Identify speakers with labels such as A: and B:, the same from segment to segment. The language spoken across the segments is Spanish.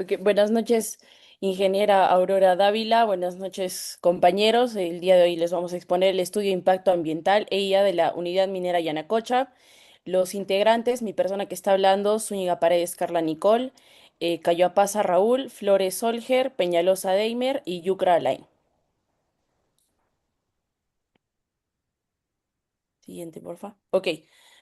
A: Ok, buenas noches, ingeniera Aurora Dávila. Buenas noches, compañeros. El día de hoy les vamos a exponer el estudio de impacto ambiental EIA de la Unidad Minera Yanacocha. Los integrantes, mi persona que está hablando, Zúñiga Paredes Carla Nicole, Cayoapaza Raúl, Flores Solger, Peñalosa Deimer y Yucra Alain. Siguiente, porfa. Ok,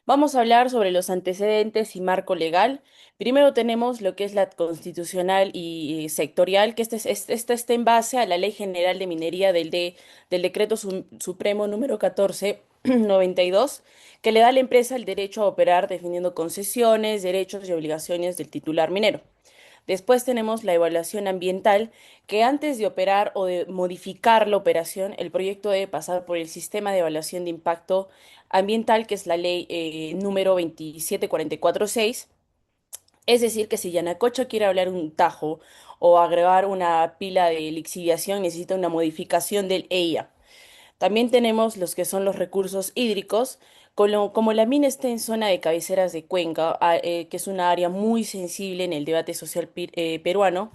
A: vamos a hablar sobre los antecedentes y marco legal. Primero tenemos lo que es la constitucional y sectorial, que esta está en base a la Ley General de Minería del Decreto Supremo número 1492, que le da a la empresa el derecho a operar definiendo concesiones, derechos y obligaciones del titular minero. Después tenemos la evaluación ambiental, que antes de operar o de modificar la operación, el proyecto debe pasar por el sistema de evaluación de impacto ambiental, que es la ley número 27446. Es decir, que si Yanacocha quiere hablar un tajo o agregar una pila de lixiviación, necesita una modificación del EIA. También tenemos los que son los recursos hídricos. Como la mina está en zona de cabeceras de cuenca, que es una área muy sensible en el debate social peruano,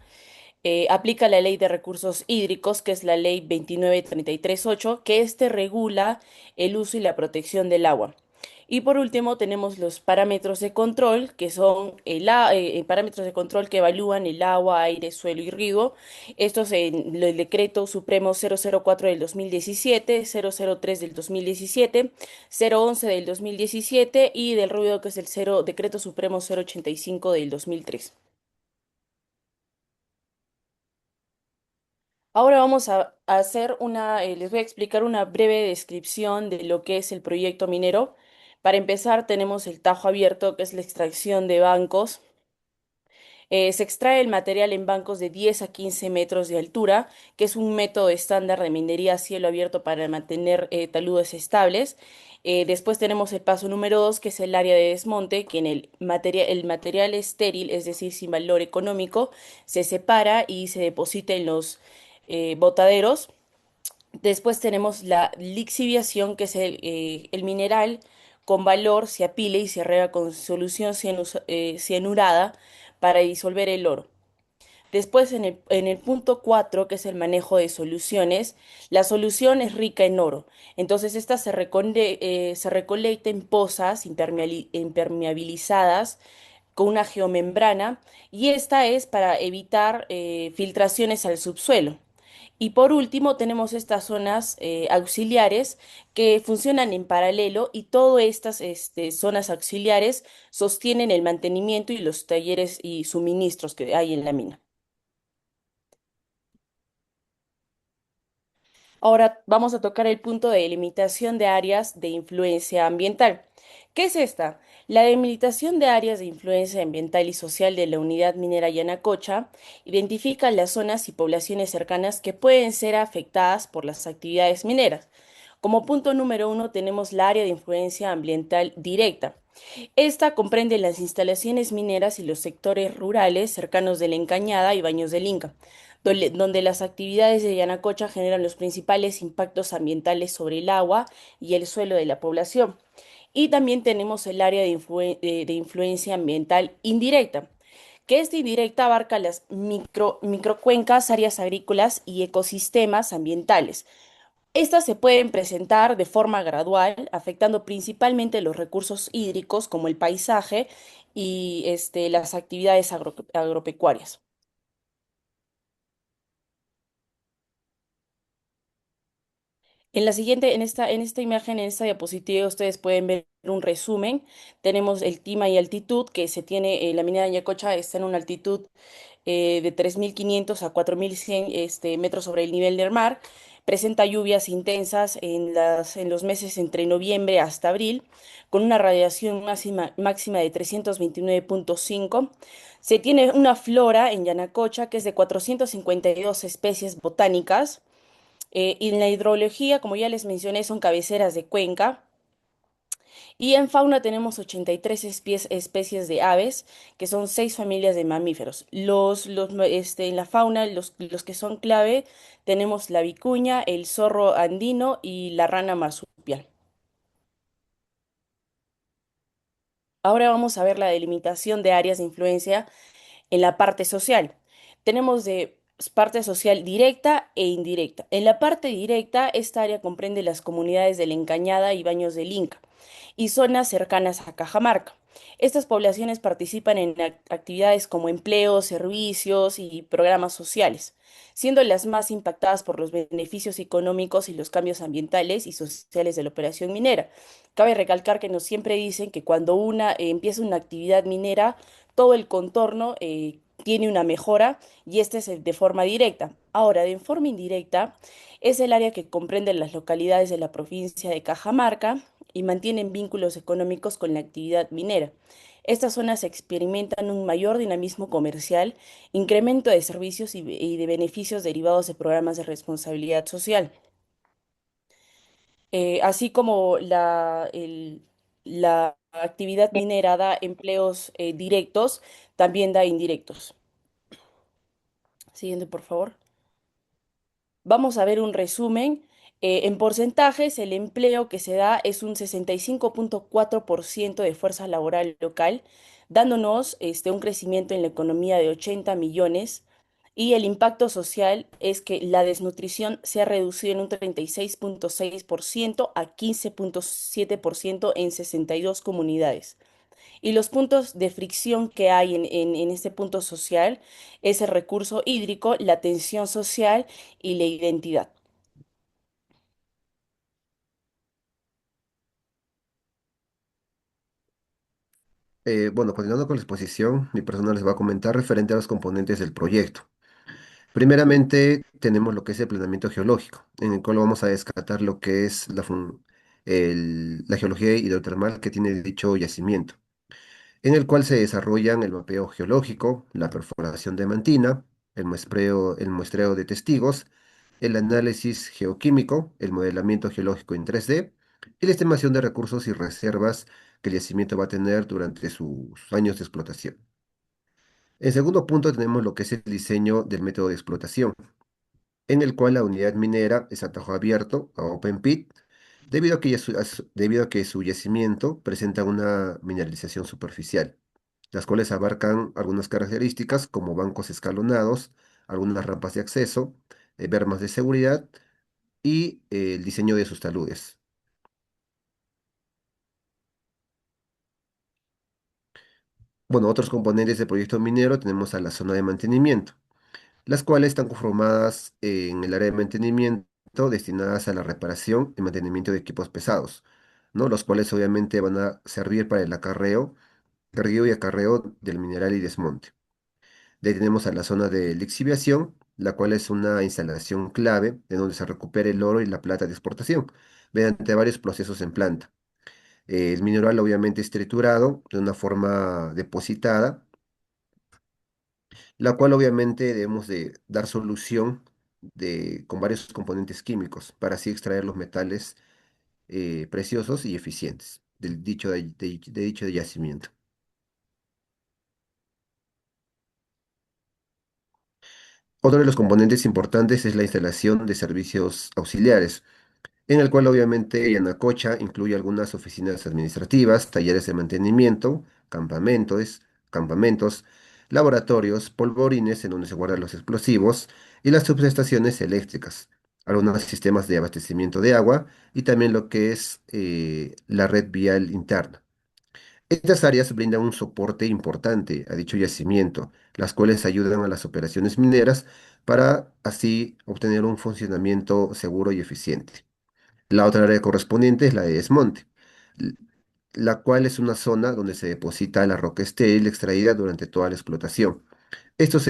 A: aplica la ley de recursos hídricos, que es la ley 29338, que este regula el uso y la protección del agua. Y por último tenemos los parámetros de control, que son parámetros de control que evalúan el agua, aire, suelo y riego. Estos en el decreto supremo 004 del 2017, 003 del 2017, 011 del 2017 y del ruido, que es el decreto supremo 085 del 2003. Ahora vamos a hacer les voy a explicar una breve descripción de lo que es el proyecto minero. Para empezar, tenemos el tajo abierto, que es la extracción de bancos. Se extrae el material en bancos de 10 a 15 metros de altura, que es un método estándar de minería a cielo abierto para mantener taludes estables. Después tenemos el paso número 2, que es el área de desmonte, que en el material estéril, es decir, sin valor económico, se separa y se deposita en los botaderos. Después tenemos la lixiviación, que es el mineral con valor, se apila y se riega con solución cianurada para disolver el oro. Después, en el punto 4, que es el manejo de soluciones, la solución es rica en oro. Entonces, esta se recolecta en pozas impermeabilizadas con una geomembrana, y esta es para evitar filtraciones al subsuelo. Y por último, tenemos estas zonas auxiliares que funcionan en paralelo, y todas estas zonas auxiliares sostienen el mantenimiento y los talleres y suministros que hay en la mina. Ahora vamos a tocar el punto de delimitación de áreas de influencia ambiental. ¿Qué es esta? La delimitación de áreas de influencia ambiental y social de la unidad minera Yanacocha identifica las zonas y poblaciones cercanas que pueden ser afectadas por las actividades mineras. Como punto número uno tenemos la área de influencia ambiental directa. Esta comprende las instalaciones mineras y los sectores rurales cercanos de la Encañada y Baños del Inca, donde las actividades de Yanacocha generan los principales impactos ambientales sobre el agua y el suelo de la población. Y también tenemos el área de influencia ambiental indirecta, que esta indirecta abarca las microcuencas, áreas agrícolas y ecosistemas ambientales. Estas se pueden presentar de forma gradual, afectando principalmente los recursos hídricos como el paisaje y las actividades agropecuarias. En esta imagen, en esta diapositiva, ustedes pueden ver un resumen. Tenemos el clima y altitud, que se tiene, la minera de Yacocha está en una altitud de 3.500 a 4.100 metros sobre el nivel del mar. Presenta lluvias intensas en los meses entre noviembre hasta abril, con una radiación máxima de 329,5. Se tiene una flora en Yanacocha que es de 452 especies botánicas. Y en la hidrología, como ya les mencioné, son cabeceras de cuenca. Y en fauna tenemos 83 especies de aves, que son 6 familias de mamíferos. En la fauna, los que son clave, tenemos la vicuña, el zorro andino y la rana marsupial. Ahora vamos a ver la delimitación de áreas de influencia en la parte social. Tenemos de parte social directa e indirecta. En la parte directa, esta área comprende las comunidades de La Encañada y Baños del Inca y zonas cercanas a Cajamarca. Estas poblaciones participan en actividades como empleos, servicios y programas sociales, siendo las más impactadas por los beneficios económicos y los cambios ambientales y sociales de la operación minera. Cabe recalcar que nos siempre dicen que cuando empieza una actividad minera, todo el contorno tiene una mejora y este es de forma directa. Ahora, de forma indirecta, es el área que comprende las localidades de la provincia de Cajamarca y mantienen vínculos económicos con la actividad minera. Estas zonas experimentan un mayor dinamismo comercial, incremento de servicios y de beneficios derivados de programas de responsabilidad social, así como la actividad minera da empleos directos, también da indirectos. Siguiente, por favor. Vamos a ver un resumen. En porcentajes, el empleo que se da es un 65,4% de fuerza laboral local, dándonos un crecimiento en la economía de 80 millones. Y el impacto social es que la desnutrición se ha reducido en un 36,6% a 15,7% en 62 comunidades. Y los puntos de fricción que hay en este punto social es el recurso hídrico, la tensión social y la identidad.
B: Bueno, continuando con la exposición, mi persona les va a comentar referente a los componentes del proyecto. Primeramente, tenemos lo que es el planeamiento geológico, en el cual vamos a descartar lo que es la geología hidrotermal que tiene dicho yacimiento, en el cual se desarrollan el mapeo geológico, la perforación de mantina, el muestreo de testigos, el análisis geoquímico, el modelamiento geológico en 3D y la estimación de recursos y reservas que el yacimiento va a tener durante sus años de explotación. En segundo punto tenemos lo que es el diseño del método de explotación, en el cual la unidad minera es a tajo abierto, a open pit, debido a que su yacimiento presenta una mineralización superficial, las cuales abarcan algunas características como bancos escalonados, algunas rampas de acceso, bermas de seguridad y el diseño de sus taludes. Bueno, otros componentes del proyecto minero tenemos a la zona de mantenimiento, las cuales están conformadas en el área de mantenimiento destinadas a la reparación y mantenimiento de equipos pesados, ¿no? Los cuales obviamente van a servir para el cargueo y acarreo del mineral y desmonte. De ahí tenemos a la zona de lixiviación, la cual es una instalación clave de donde se recupera el oro y la plata de exportación mediante varios procesos en planta. El mineral obviamente es triturado de una forma depositada, la cual obviamente debemos de dar solución con varios componentes químicos para así extraer los metales preciosos y eficientes del dicho de yacimiento. Otro de los componentes importantes es la instalación de servicios auxiliares, en el cual obviamente Yanacocha incluye algunas oficinas administrativas, talleres de mantenimiento, campamentos, laboratorios, polvorines en donde se guardan los explosivos y las subestaciones eléctricas, algunos sistemas de abastecimiento de agua y también lo que es la red vial interna. Estas áreas brindan un soporte importante a dicho yacimiento, las cuales ayudan a las operaciones mineras para así obtener un funcionamiento seguro y eficiente. La otra área correspondiente es la de desmonte, l- la cual es una zona donde se deposita la roca estéril extraída durante toda la explotación. Estos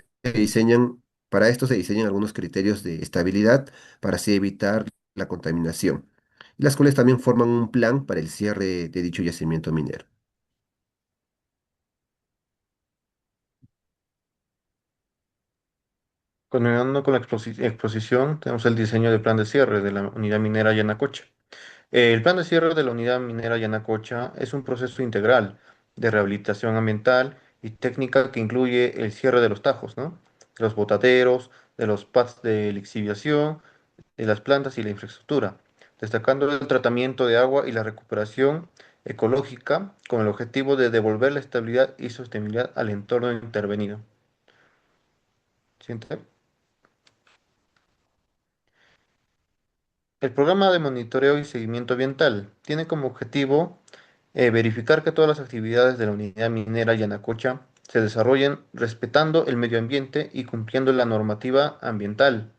B: para esto se diseñan algunos criterios de estabilidad para así evitar la contaminación, las cuales también forman un plan para el cierre de dicho yacimiento minero.
C: Continuando con la exposición, tenemos el diseño del plan de cierre de la unidad minera Yanacocha. El plan de cierre de la unidad minera Yanacocha es un proceso integral de rehabilitación ambiental y técnica que incluye el cierre de los tajos, ¿no? De los botaderos, de los pads de lixiviación, de las plantas y la infraestructura, destacando el tratamiento de agua y la recuperación ecológica con el objetivo de devolver la estabilidad y sostenibilidad al entorno intervenido. Siguiente. El programa de monitoreo y seguimiento ambiental tiene como objetivo verificar que todas las actividades de la unidad minera Yanacocha se desarrollen respetando el medio ambiente y cumpliendo la normativa ambiental.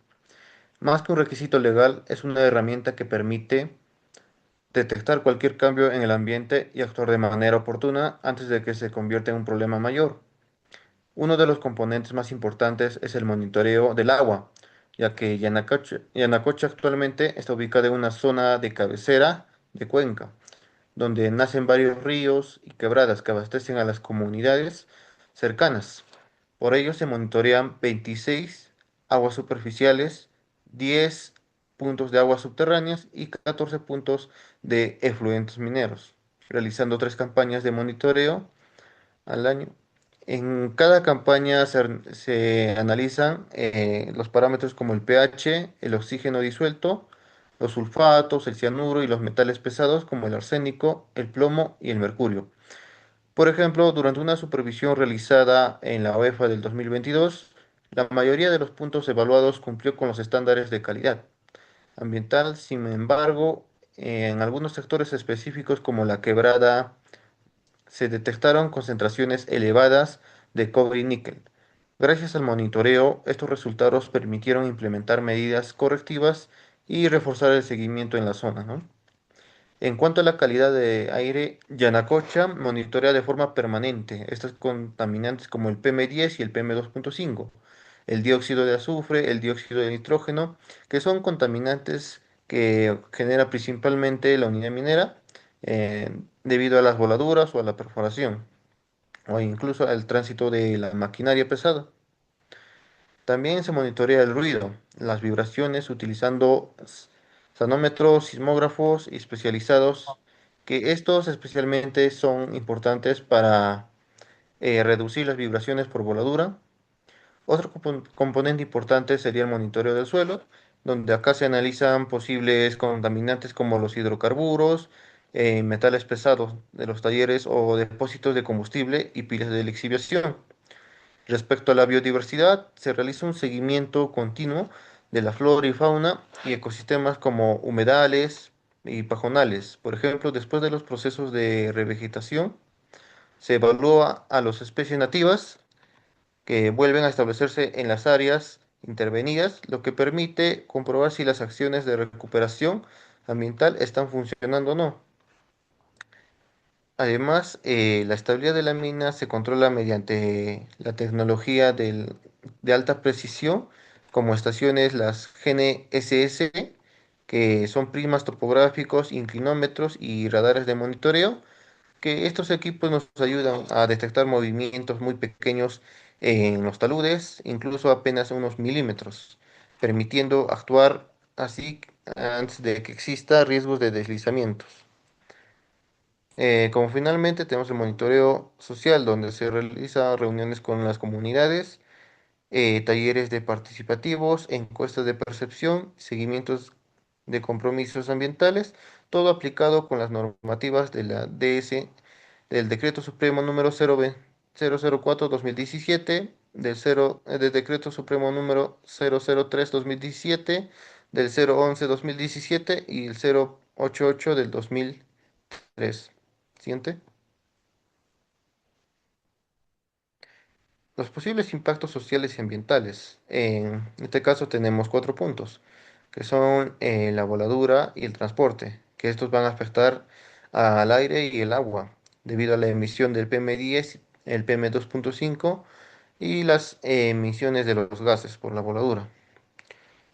C: Más que un requisito legal, es una herramienta que permite detectar cualquier cambio en el ambiente y actuar de manera oportuna antes de que se convierta en un problema mayor. Uno de los componentes más importantes es el monitoreo del agua, ya que Yanacocha actualmente está ubicada en una zona de cabecera de cuenca, donde nacen varios ríos y quebradas que abastecen a las comunidades cercanas. Por ello se monitorean 26 aguas superficiales, 10 puntos de aguas subterráneas y 14 puntos de efluentes mineros, realizando tres campañas de monitoreo al año. En cada campaña se analizan los parámetros como el pH, el oxígeno disuelto, los sulfatos, el cianuro y los metales pesados como el arsénico, el plomo y el mercurio. Por ejemplo, durante una supervisión realizada en la OEFA del 2022, la mayoría de los puntos evaluados cumplió con los estándares de calidad ambiental. Sin embargo, en algunos sectores específicos como la quebrada se detectaron concentraciones elevadas de cobre y níquel. Gracias al monitoreo, estos resultados permitieron implementar medidas correctivas y reforzar el seguimiento en la zona, ¿no? En cuanto a la calidad de aire, Yanacocha monitorea de forma permanente estos contaminantes como el PM10 y el PM2.5, el dióxido de azufre, el dióxido de nitrógeno, que son contaminantes que genera principalmente la unidad minera debido a las voladuras o a la perforación, o incluso al tránsito de la maquinaria pesada. También se monitorea el ruido, las vibraciones utilizando sonómetros, sismógrafos especializados, que estos especialmente son importantes para reducir las vibraciones por voladura. Otro componente importante sería el monitoreo del suelo, donde acá se analizan posibles contaminantes como los hidrocarburos, metales pesados de los talleres o depósitos de combustible y pilas de lixiviación. Respecto a la biodiversidad, se realiza un seguimiento continuo de la flora y fauna y ecosistemas como humedales y pajonales. Por ejemplo, después de los procesos de revegetación, se evalúa a las especies nativas que vuelven a establecerse en las áreas intervenidas, lo que permite comprobar si las acciones de recuperación ambiental están funcionando o no. Además, la estabilidad de la mina se controla mediante la tecnología de alta precisión, como estaciones, las GNSS, que son prismas topográficos, inclinómetros y radares de monitoreo, que estos equipos nos ayudan a detectar movimientos muy pequeños en los taludes, incluso apenas unos milímetros, permitiendo actuar así antes de que exista riesgos de deslizamientos. Como finalmente tenemos el monitoreo social, donde se realizan reuniones con las comunidades, talleres de participativos, encuestas de percepción, seguimientos de compromisos ambientales, todo aplicado con las normativas de la DS, del Decreto Supremo número 004-2017, del Decreto Supremo número 003-2017, del 011-2017 y el 088 del 2003. Siguiente. Los posibles impactos sociales y ambientales. En este caso tenemos cuatro puntos, que son la voladura y el transporte, que estos van a afectar al aire y el agua, debido a la emisión del PM10, el PM2.5 y las emisiones de los gases por la voladura.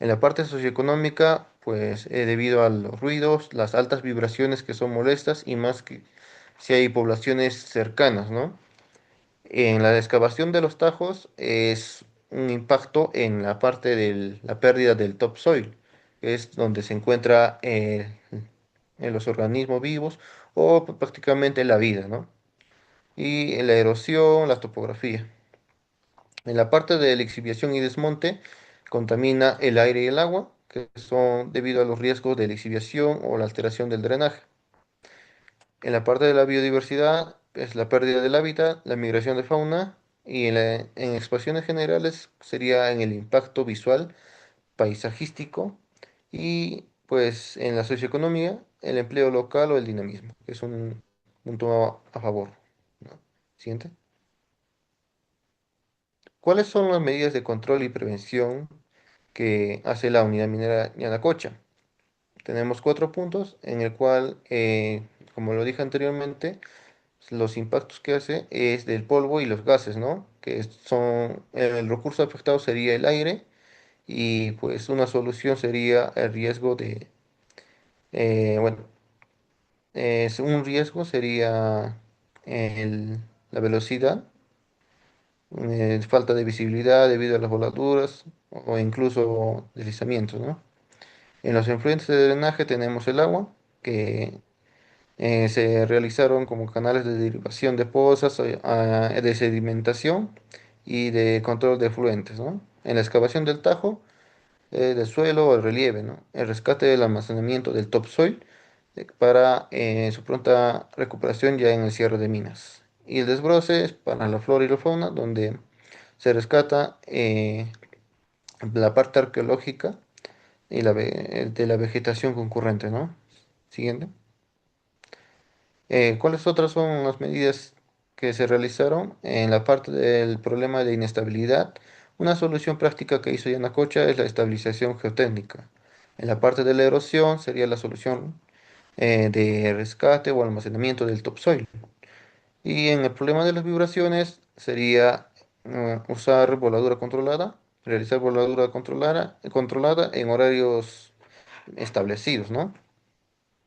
C: En la parte socioeconómica, pues debido a los ruidos, las altas vibraciones que son molestas y más que si hay poblaciones cercanas, ¿no? En la excavación de los tajos es un impacto en la parte de la pérdida del topsoil, que es donde se encuentra en los organismos vivos o prácticamente la vida, ¿no? Y en la erosión, la topografía. En la parte de la exhibición y desmonte contamina el aire y el agua, que son debido a los riesgos de lixiviación o la alteración del drenaje. En la parte de la biodiversidad es la pérdida del hábitat, la migración de fauna Y en expresiones generales sería en el impacto visual, paisajístico y pues en la socioeconomía, el empleo local o el dinamismo, que es un punto a favor, ¿no? Siguiente. ¿Cuáles son las medidas de control y prevención que hace la unidad minera Yanacocha? Tenemos cuatro puntos en el cual, como lo dije anteriormente, los impactos que hace es del polvo y los gases, ¿no? Que son, el recurso afectado sería el aire y pues una solución sería el riesgo de, bueno, un riesgo sería la velocidad, falta de visibilidad debido a las voladuras o incluso deslizamientos, ¿no? En los enfluentes de drenaje tenemos el agua, que se realizaron como canales de derivación de pozas, de sedimentación y de control de efluentes, ¿no? En la excavación del tajo, del suelo o el relieve, ¿no? El rescate del almacenamiento del topsoil para su pronta recuperación ya en el cierre de minas. Y el desbroce es para la flora y la fauna, donde se rescata la parte arqueológica y de la vegetación concurrente, ¿no? Siguiente. ¿Cuáles otras son las medidas que se realizaron en la parte del problema de inestabilidad? Una solución práctica que hizo Yanacocha es la estabilización geotécnica. En la parte de la erosión sería la solución de rescate o almacenamiento del topsoil. Y en el problema de las vibraciones sería usar voladura controlada, realizar voladura controlada en horarios establecidos, ¿no?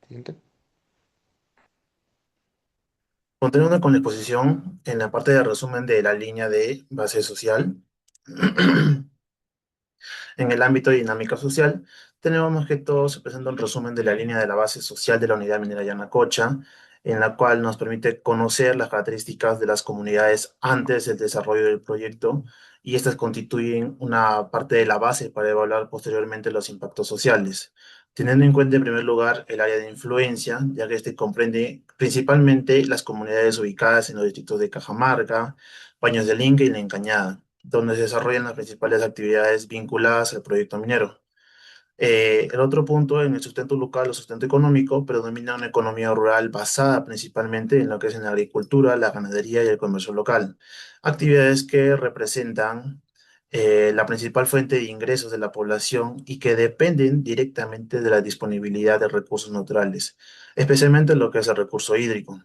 C: Siguiente.
D: Continuando con la exposición, en la parte de resumen de la línea de base social, en el ámbito de dinámica social, tenemos más que todo, se presenta un resumen de la línea de la base social de la unidad minera Yanacocha, en la cual nos permite conocer las características de las comunidades antes del desarrollo del proyecto, y estas constituyen una parte de la base para evaluar posteriormente los impactos sociales, teniendo en cuenta en primer lugar el área de influencia, ya que este comprende principalmente las comunidades ubicadas en los distritos de Cajamarca, Paños del Inca y La Encañada, donde se desarrollan las principales actividades vinculadas al proyecto minero. El otro punto, en el sustento local o sustento económico, predomina una economía rural basada principalmente en lo que es en la agricultura, la ganadería y el comercio local. Actividades que representan la principal fuente de ingresos de la población y que dependen directamente de la disponibilidad de recursos naturales, especialmente lo que es el recurso hídrico.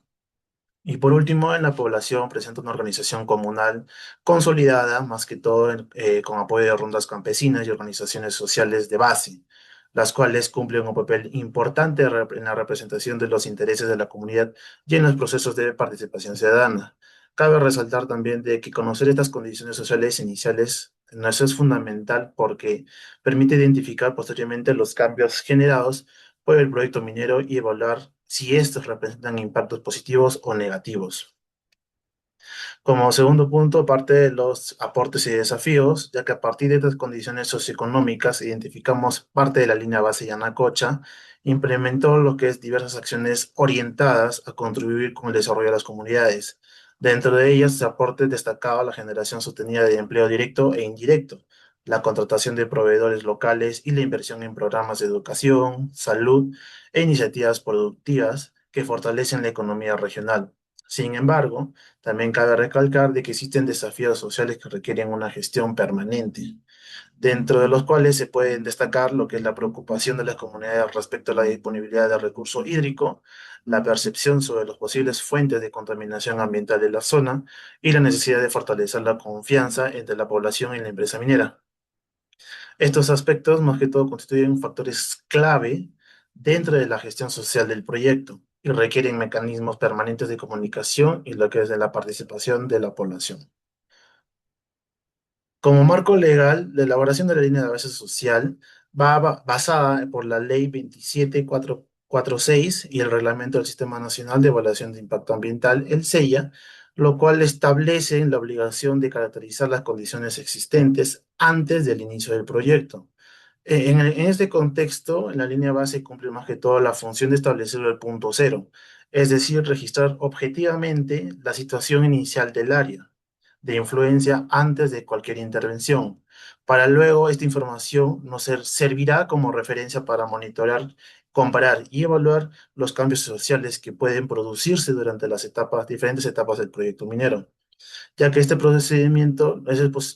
D: Y por último, en la población presenta una organización comunal consolidada, más que todo con apoyo de rondas campesinas y organizaciones sociales de base, las cuales cumplen un papel importante en la representación de los intereses de la comunidad y en los procesos de participación ciudadana. Cabe resaltar también de que conocer estas condiciones sociales iniciales no eso es fundamental porque permite identificar posteriormente los cambios generados por el proyecto minero y evaluar si estos representan impactos positivos o negativos. Como segundo punto, parte de los aportes y desafíos, ya que a partir de estas condiciones socioeconómicas identificamos parte de la línea base Yanacocha, implementó lo que es diversas acciones orientadas a contribuir con el desarrollo de las comunidades. Dentro de ellas, se aporte destacaba la generación sostenida de empleo directo e indirecto, la contratación de proveedores locales y la inversión en programas de educación, salud e iniciativas productivas que fortalecen la economía regional. Sin embargo, también cabe recalcar de que existen desafíos sociales que requieren una gestión permanente, dentro de los cuales se pueden destacar lo que es la preocupación de las comunidades respecto a la disponibilidad de recurso hídrico, la percepción sobre las posibles fuentes de contaminación ambiental de la zona y la necesidad de fortalecer la confianza entre la población y la empresa minera. Estos aspectos, más que todo, constituyen factores clave dentro de la gestión social del proyecto y requieren mecanismos permanentes de comunicación y lo que es de la participación de la población. Como marco legal, la elaboración de la línea de base social basada por la Ley 27446 y el Reglamento del Sistema Nacional de Evaluación de Impacto Ambiental, el SEIA, lo cual establece la obligación de caracterizar las condiciones existentes antes del inicio del proyecto. En este contexto, la línea base cumple más que todo la función de establecer el punto cero, es decir, registrar objetivamente la situación inicial del área, de influencia antes de cualquier intervención. Para luego, esta información servirá como referencia para monitorear, comparar y evaluar los cambios sociales que pueden producirse durante las diferentes etapas del proyecto minero, ya que este procedimiento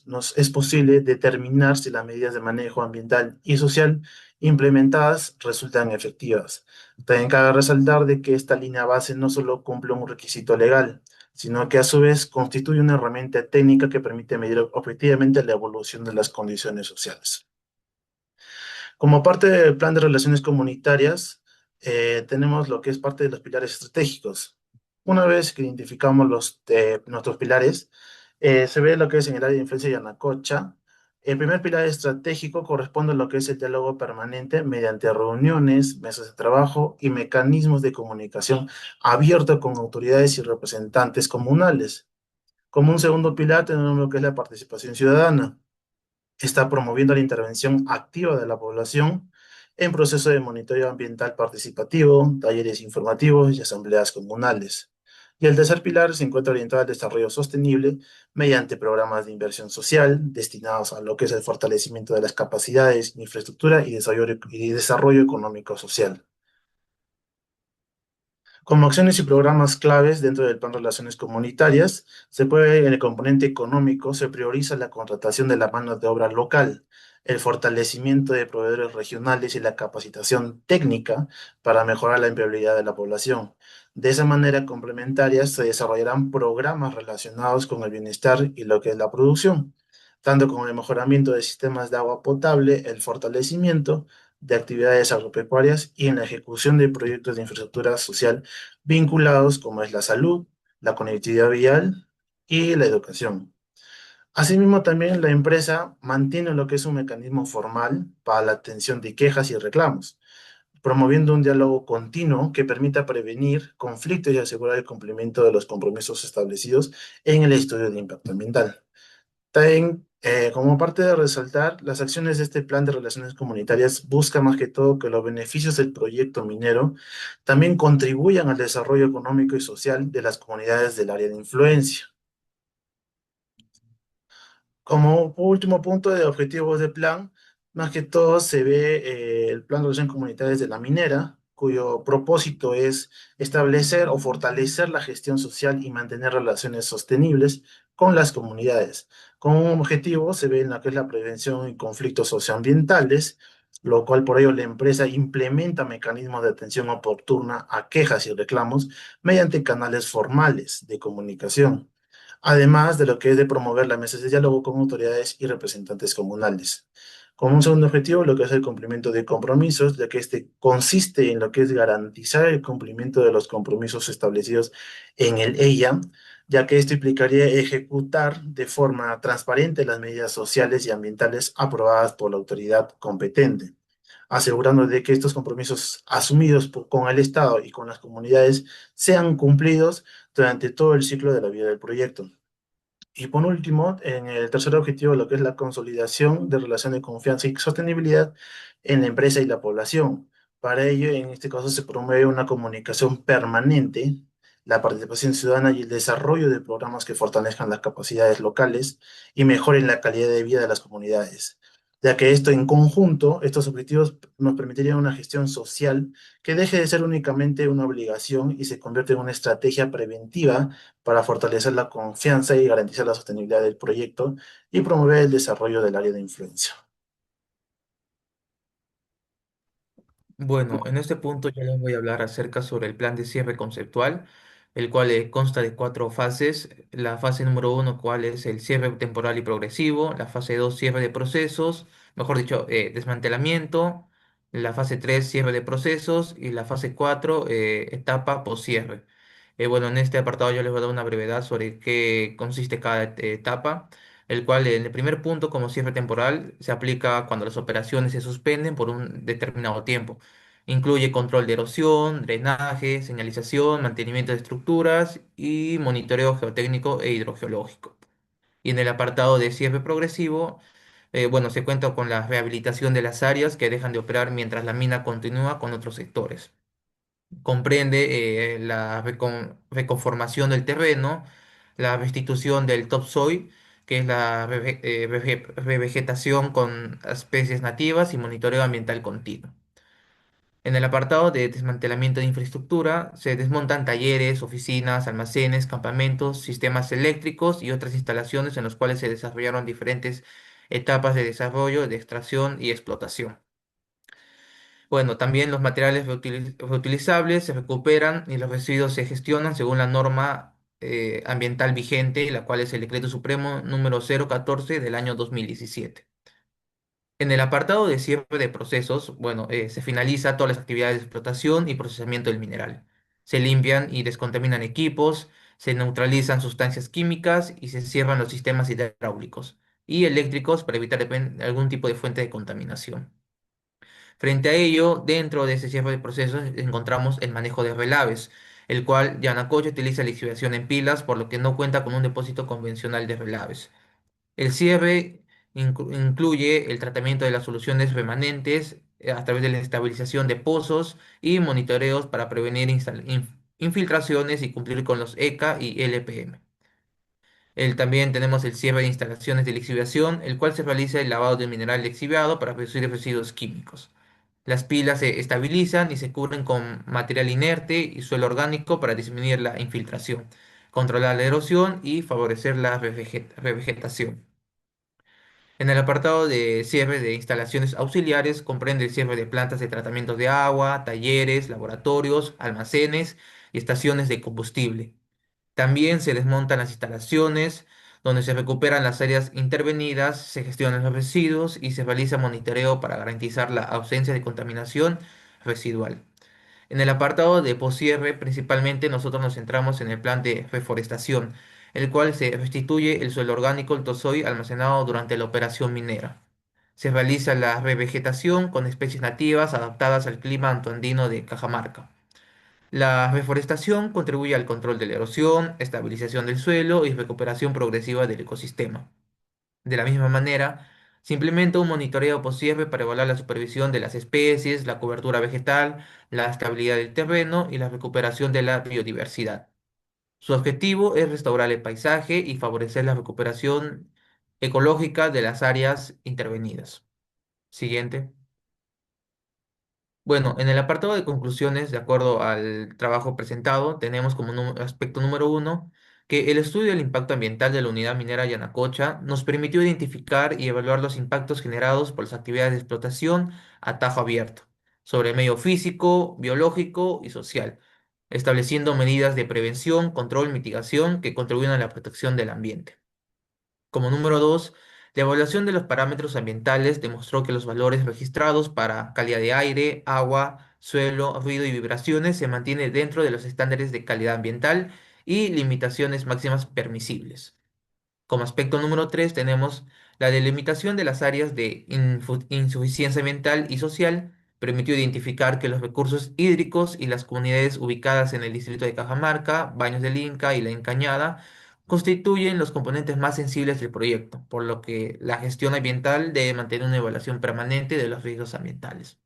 D: nos es posible determinar si las medidas de manejo ambiental y social implementadas resultan efectivas. También cabe resaltar de que esta línea base no solo cumple un requisito legal, sino que a su vez constituye una herramienta técnica que permite medir objetivamente la evolución de las condiciones sociales. Como parte del plan de relaciones comunitarias, tenemos lo que es parte de los pilares estratégicos. Una vez que identificamos nuestros pilares, se ve lo que es en el área de influencia y Yanacocha. El primer pilar estratégico corresponde a lo que es el diálogo permanente mediante reuniones, mesas de trabajo y mecanismos de comunicación abiertos con autoridades y representantes comunales. Como un segundo pilar tenemos lo que es la participación ciudadana. Está promoviendo la intervención activa de la población en proceso de monitoreo ambiental participativo, talleres informativos y asambleas comunales. Y el tercer pilar se encuentra orientado al desarrollo sostenible mediante programas de inversión social destinados a lo que es el fortalecimiento de las capacidades, infraestructura y desarrollo económico-social. Como acciones y programas claves dentro del plan de relaciones comunitarias, en el componente económico se prioriza la contratación de la mano de obra local, el fortalecimiento de proveedores regionales y la capacitación técnica para mejorar la empleabilidad de la población. De esa manera complementaria se desarrollarán programas relacionados con el bienestar y lo que es la producción, tanto con el mejoramiento de sistemas de agua potable, el fortalecimiento de actividades agropecuarias y en la ejecución de proyectos de infraestructura social vinculados como es la salud, la conectividad vial y la educación. Asimismo, también la empresa mantiene lo que es un mecanismo formal para la atención de quejas y reclamos, promoviendo un diálogo continuo que permita prevenir conflictos y asegurar el cumplimiento de los compromisos establecidos en el estudio de impacto ambiental. También, como parte de resaltar, las acciones de este plan de relaciones comunitarias buscan más que todo que los beneficios del proyecto minero también contribuyan al desarrollo económico y social de las comunidades del área de influencia. Como último punto de objetivos de plan, más que todo se ve el plan de relaciones comunitarias de la minera, cuyo propósito es establecer o fortalecer la gestión social y mantener relaciones sostenibles con las comunidades. Como objetivo se ve en lo que es la prevención y conflictos socioambientales, lo cual por ello la empresa implementa mecanismos de atención oportuna a quejas y reclamos mediante canales formales de comunicación, además de lo que es de promover las mesas de diálogo con autoridades y representantes comunales. Como un segundo objetivo, lo que es el cumplimiento de compromisos, ya que este consiste en lo que es garantizar el cumplimiento de los compromisos establecidos en el EIA, ya que esto implicaría ejecutar de forma transparente las medidas sociales y ambientales aprobadas por la autoridad competente, asegurando de que estos compromisos asumidos con el Estado y con las comunidades sean cumplidos durante todo el ciclo de la vida del proyecto. Y por último, en el tercer objetivo, lo que es la consolidación de relación de confianza y sostenibilidad en la empresa y la población. Para ello, en este caso, se promueve una comunicación permanente, la participación ciudadana y el desarrollo de programas que fortalezcan las capacidades locales y mejoren la calidad de vida de las comunidades, ya que esto en conjunto, estos objetivos nos permitirían una gestión social que deje de ser únicamente una obligación y se convierte en una estrategia preventiva para fortalecer la confianza y garantizar la sostenibilidad del proyecto y promover el desarrollo del área de influencia.
E: Bueno, en este punto yo les voy a hablar acerca sobre el plan de cierre conceptual, el cual consta de cuatro fases. La fase número uno, cuál es el cierre temporal y progresivo. La fase dos, cierre de procesos, mejor dicho, desmantelamiento. La fase tres, cierre de procesos. Y la fase cuatro, etapa post-cierre. Bueno, en este apartado yo les voy a dar una brevedad sobre qué consiste cada etapa, el cual en el primer punto, como cierre temporal, se aplica cuando las operaciones se suspenden por un determinado tiempo. Incluye control de erosión, drenaje, señalización, mantenimiento de estructuras y monitoreo geotécnico e hidrogeológico. Y en el apartado de cierre progresivo, bueno, se cuenta con la rehabilitación de las áreas que dejan de operar mientras la mina continúa con otros sectores. Comprende la reconformación del terreno, la restitución del topsoil, que es la revegetación con especies nativas y monitoreo ambiental continuo. En el apartado de desmantelamiento de infraestructura, se desmontan talleres, oficinas, almacenes, campamentos, sistemas eléctricos y otras instalaciones en los cuales se desarrollaron diferentes etapas de desarrollo, de extracción y explotación. Bueno, también los materiales reutilizables se recuperan y los residuos se gestionan según la norma ambiental vigente, la cual es el Decreto Supremo número 014 del año 2017. En el apartado de cierre de procesos, bueno, se finaliza todas las actividades de explotación y procesamiento del mineral. Se limpian y descontaminan equipos, se neutralizan sustancias químicas y se cierran los sistemas hidráulicos y eléctricos para evitar algún tipo de fuente de contaminación. Frente a ello, dentro de ese cierre de procesos encontramos el manejo de relaves, el cual Yanacocha utiliza lixiviación en pilas, por lo que no cuenta con un depósito convencional de relaves. El cierre incluye el tratamiento de las soluciones remanentes a través de la estabilización de pozos y monitoreos para prevenir infiltraciones y cumplir con los ECA y LPM. También tenemos el cierre de instalaciones de lixiviación, el cual se realiza el lavado del mineral lixiviado para reducir residuos químicos. Las pilas se estabilizan y se cubren con material inerte y suelo orgánico para disminuir la infiltración, controlar la erosión y favorecer la revegetación. En el apartado de cierre de instalaciones auxiliares comprende el cierre de plantas de tratamiento de agua, talleres, laboratorios, almacenes y estaciones de combustible. También se desmontan las instalaciones donde se recuperan las áreas intervenidas, se gestionan los residuos y se realiza monitoreo para garantizar la ausencia de contaminación residual. En el apartado de poscierre, principalmente nosotros nos centramos en el plan de reforestación, el cual se restituye el suelo orgánico, el tozoid almacenado durante la operación minera. Se realiza la revegetación con especies nativas adaptadas al clima antoandino de Cajamarca. La reforestación contribuye al control de la erosión, estabilización del suelo y recuperación progresiva del ecosistema. De la misma manera, se implementa un monitoreo poscierre para evaluar la supervisión de las especies, la cobertura vegetal, la estabilidad del terreno y la recuperación de la biodiversidad. Su objetivo es restaurar el paisaje y favorecer la recuperación ecológica de las áreas intervenidas. Siguiente. Bueno, en el apartado de conclusiones, de acuerdo al trabajo presentado, tenemos como aspecto número uno que el estudio del impacto ambiental de la unidad minera Yanacocha nos permitió identificar y evaluar los impactos generados por las actividades de explotación a tajo abierto sobre el medio físico, biológico y social, estableciendo medidas de prevención, control, mitigación que contribuyen a la protección del ambiente. Como número dos, la evaluación de los parámetros ambientales demostró que los valores registrados para calidad de aire, agua, suelo, ruido y vibraciones se mantienen dentro de los estándares de calidad ambiental y limitaciones máximas permisibles. Como aspecto número 3 tenemos la delimitación de las áreas de insuficiencia ambiental y social. Permitió identificar que los recursos hídricos y las comunidades ubicadas en el distrito de Cajamarca, Baños del Inca y La Encañada constituyen los componentes más sensibles del proyecto, por lo que la gestión ambiental debe mantener una evaluación permanente de los riesgos ambientales.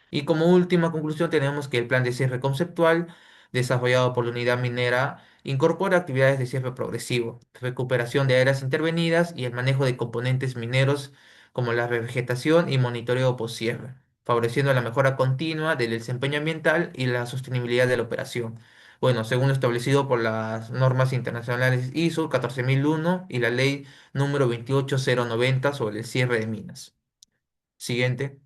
E: Y como última conclusión tenemos que el plan de cierre conceptual desarrollado por la unidad minera incorpora actividades de cierre progresivo, recuperación de áreas intervenidas y el manejo de componentes mineros como la revegetación y monitoreo post-cierre, favoreciendo la mejora continua del desempeño ambiental y la sostenibilidad de la operación. Bueno, según lo establecido por las normas internacionales ISO 14001 y la ley número 28090 sobre el cierre de minas. Siguiente.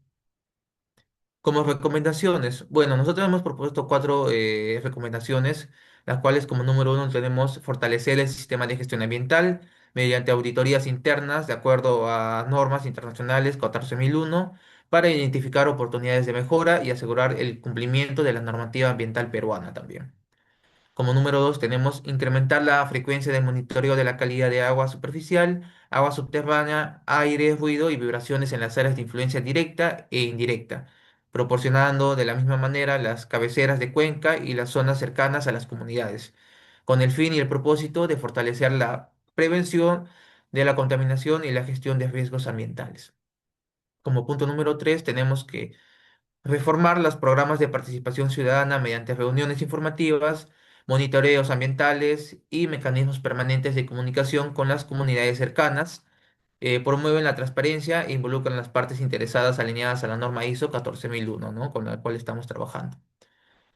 E: Como recomendaciones, bueno, nosotros hemos propuesto cuatro recomendaciones, las cuales como número uno tenemos fortalecer el sistema de gestión ambiental mediante auditorías internas de acuerdo a normas internacionales 14001 para identificar oportunidades de mejora y asegurar el cumplimiento de la normativa ambiental peruana también. Como número dos, tenemos incrementar la frecuencia de monitoreo de la calidad de agua superficial, agua subterránea, aire, ruido y vibraciones en las áreas de influencia directa e indirecta, proporcionando de la misma manera las cabeceras de cuenca y las zonas cercanas a las comunidades, con el fin y el propósito de fortalecer la prevención de la contaminación y la gestión de riesgos ambientales. Como punto número tres, tenemos que reformar los programas de participación ciudadana mediante reuniones informativas, monitoreos ambientales y mecanismos permanentes de comunicación con las comunidades cercanas. Promueven la transparencia e involucran a las partes interesadas alineadas a la norma ISO 14001, ¿no? Con la cual estamos trabajando.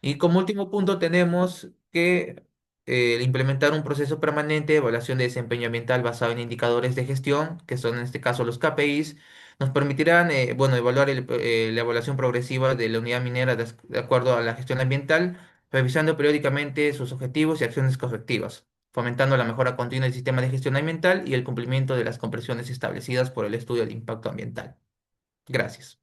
E: Y como último punto tenemos que implementar un proceso permanente de evaluación de desempeño ambiental basado en indicadores de gestión, que son en este caso los KPIs, nos permitirán bueno, evaluar la evaluación progresiva de la unidad minera de acuerdo a la gestión ambiental, revisando periódicamente sus objetivos y acciones correctivas, fomentando la mejora continua del sistema de gestión ambiental y el cumplimiento de las compresiones establecidas por el estudio de impacto ambiental. Gracias.